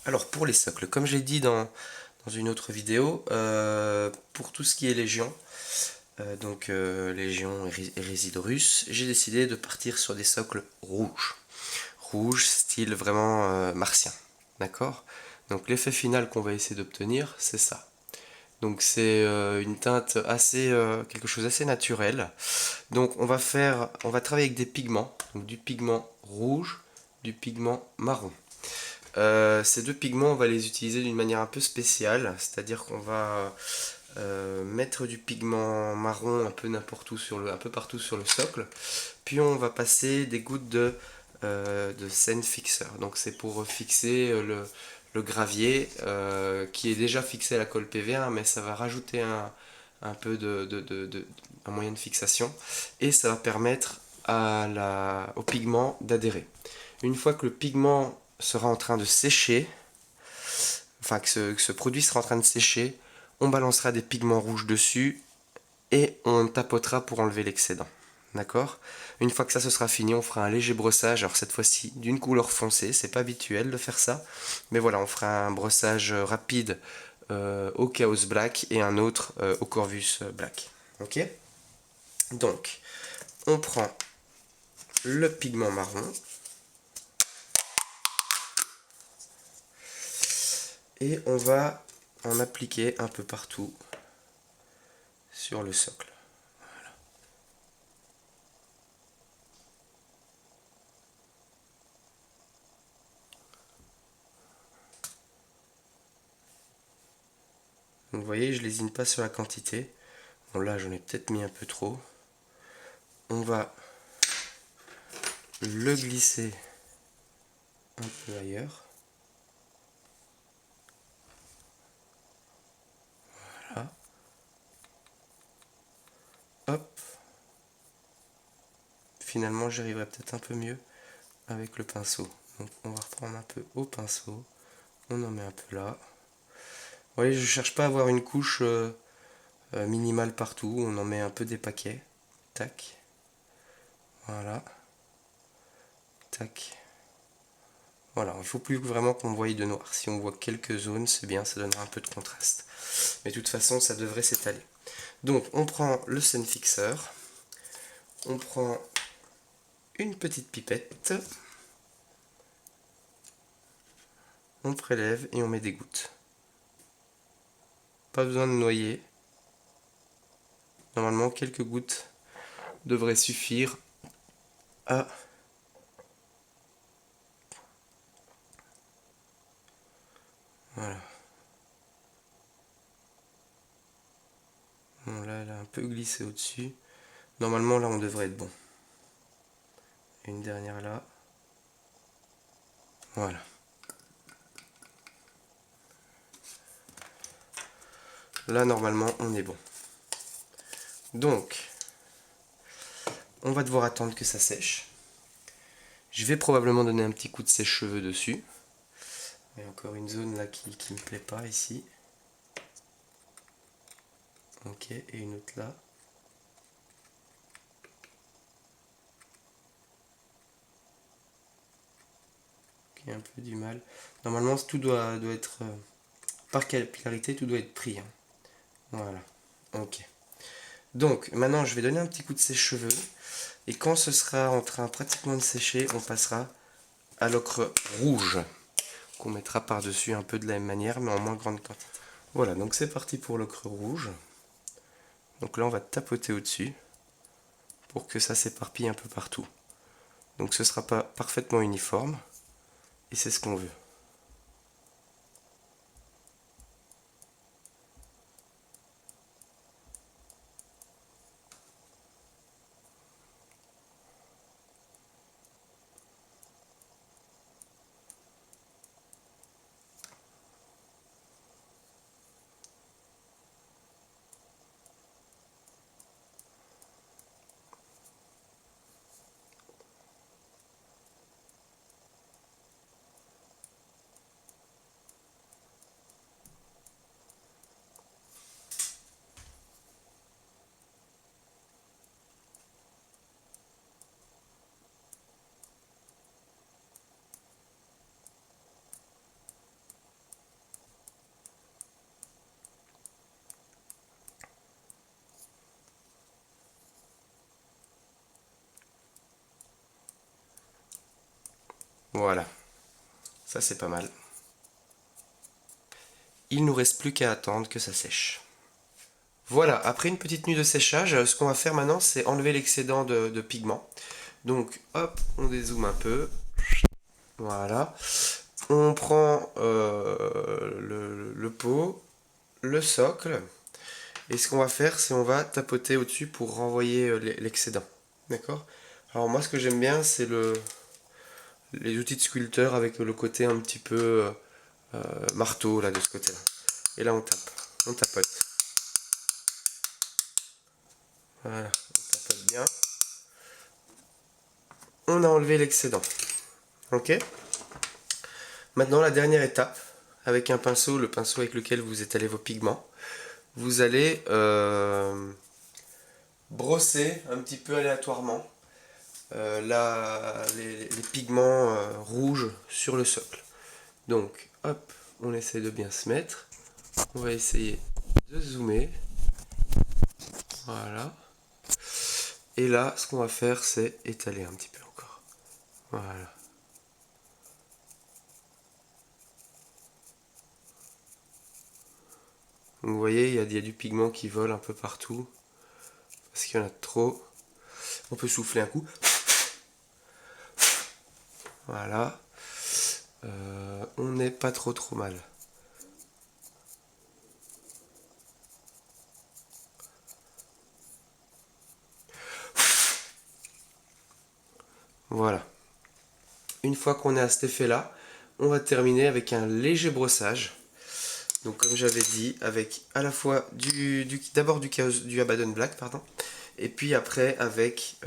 Alors pour les socles, comme j'ai dit dans une autre vidéo, pour tout ce qui est Légion, Légion et Réside russe, j'ai décidé de partir sur des socles rouges. Rouge, style vraiment martien. D'accord? Donc l'effet final qu'on va essayer d'obtenir, c'est ça. Donc c'est une teinte assez, quelque chose d'assez naturel. Donc on va travailler avec des pigments, donc du pigment rouge, du pigment marron. Ces deux pigments, on va les utiliser d'une manière un peu spéciale, c'est-à-dire qu'on va mettre du pigment marron un peu n'importe où un peu partout sur le socle, puis on va passer des gouttes de sand fixer. Donc c'est pour fixer le gravier qui est déjà fixé à la colle PV1, mais ça va rajouter un peu un moyen de fixation et ça va permettre au pigment d'adhérer. Une fois que le pigment sera en train de sécher, enfin que ce produit sera en train de sécher, on balancera des pigments rouges dessus et on tapotera pour enlever l'excédent. D'accord? Une fois que ça ce sera fini, on fera un léger brossage, alors cette fois-ci d'une couleur foncée, c'est pas habituel de faire ça, mais voilà, on fera un brossage rapide au Chaos Black et un autre au Corvus Black. Ok? Donc, on prend le pigment marron et on va en appliquer un peu partout sur le socle. Donc vous voyez, je lésine pas sur la quantité. Bon là j'en ai peut-être mis un peu trop. On va le glisser un peu ailleurs. Voilà. Hop. Finalement j'y arriverai peut-être un peu mieux avec le pinceau. Donc on va reprendre un peu au pinceau. On en met un peu là. Vous voyez, je cherche pas à avoir une couche minimale partout. On en met un peu des paquets. Tac. Voilà. Tac. Voilà, il ne faut plus vraiment qu'on voie de noir. Si on voit quelques zones, c'est bien, ça donnera un peu de contraste. Mais de toute façon, ça devrait s'étaler. Donc, on prend le sun fixer, on prend une petite pipette, on prélève et on met des gouttes. Pas besoin de noyer. Normalement, quelques gouttes devraient suffire à... Voilà. Bon, là, elle a un peu glissé au-dessus. Normalement, là, on devrait être bon. Une dernière là. Voilà. Là, normalement, on est bon. Donc, on va devoir attendre que ça sèche. Je vais probablement donner un petit coup de sèche-cheveux dessus. Il y a encore une zone là qui me plaît pas ici. Ok, et une autre là. Qui a un peu du mal. Normalement, tout doit être, par capillarité, tout doit être pris. Hein. Voilà, ok. Donc, maintenant, je vais donner un petit coup de sèche-cheveux. Et quand ce sera en train pratiquement de sécher, on passera à l'ocre rouge. Qu'on mettra par-dessus un peu de la même manière, mais en moins grande quantité. Voilà, donc c'est parti pour l'ocre rouge. Donc là, on va tapoter au-dessus pour que ça s'éparpille un peu partout. Donc ce ne sera pas parfaitement uniforme, et c'est ce qu'on veut. Voilà, ça c'est pas mal. Il nous reste plus qu'à attendre que ça sèche. Voilà, après une petite nuit de séchage, ce qu'on va faire maintenant, c'est enlever l'excédent de pigment. Donc, hop, on dézoome un peu. Voilà. On prend le pot, le socle, et ce qu'on va faire, c'est on va tapoter au-dessus pour renvoyer l'excédent. D'accord? Alors moi, ce que j'aime bien, c'est les outils de sculpteur avec le côté un petit peu marteau, là, de ce côté-là. Et là, on tape, on tapote. Voilà, on tapote bien. On a enlevé l'excédent. Ok? Maintenant, la dernière étape, avec un pinceau, le pinceau avec lequel vous étalez vos pigments, vous allez brosser un petit peu aléatoirement les pigments rouges sur le socle. Donc, hop, on essaie de bien se mettre. On va essayer de zoomer. Voilà. Et là, ce qu'on va faire, c'est étaler un petit peu encore. Voilà. Donc, vous voyez, il y a du pigment qui vole un peu partout. Parce qu'il y en a trop. On peut souffler un coup. Voilà. On n'est pas trop mal. Voilà. Une fois qu'on est à cet effet-là, on va terminer avec un léger brossage. Donc comme j'avais dit, avec à la fois d'abord du Abaddon Black, pardon, et puis après avec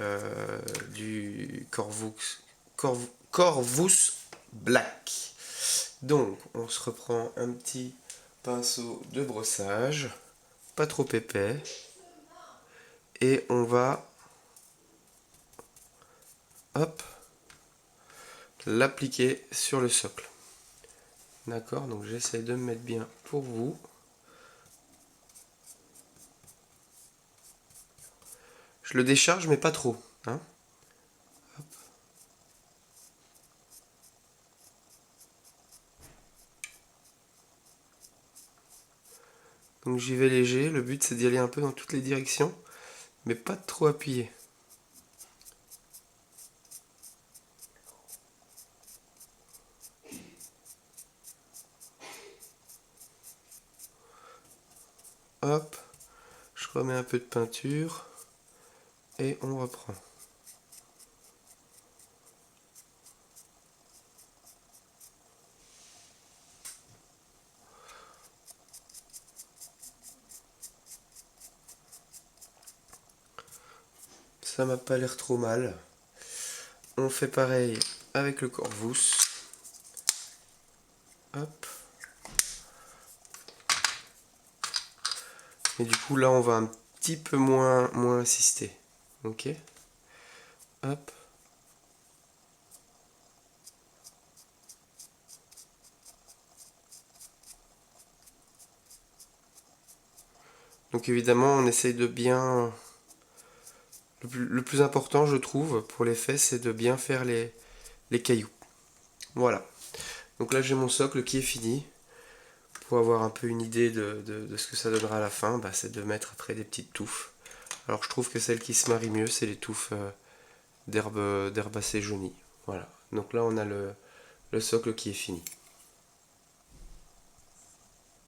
du Corvus Black. Donc on se reprend un petit pinceau de brossage, pas trop épais, et on va, hop, l'appliquer sur le socle. D'accord, donc j'essaie de me mettre bien pour vous. Je le décharge, mais pas trop. Hein. Donc j'y vais léger, le but c'est d'y aller un peu dans toutes les directions, mais pas trop appuyé. Hop, je remets un peu de peinture et on reprend. Ça m'a pas l'air trop mal. On fait pareil avec le Corvus. Hop. Et du coup là on va un petit peu moins insister. Ok. Hop. Donc évidemment on essaye de bien... Le plus important je trouve pour l'effet c'est de bien faire les cailloux. Voilà. Donc là j'ai mon socle qui est fini. Pour avoir un peu une idée de ce que ça donnera à la fin, bah, c'est de mettre après des petites touffes. Alors je trouve que celles qui se marient mieux, c'est les touffes d'herbe assez jaunies. Voilà. Donc là on a le socle qui est fini.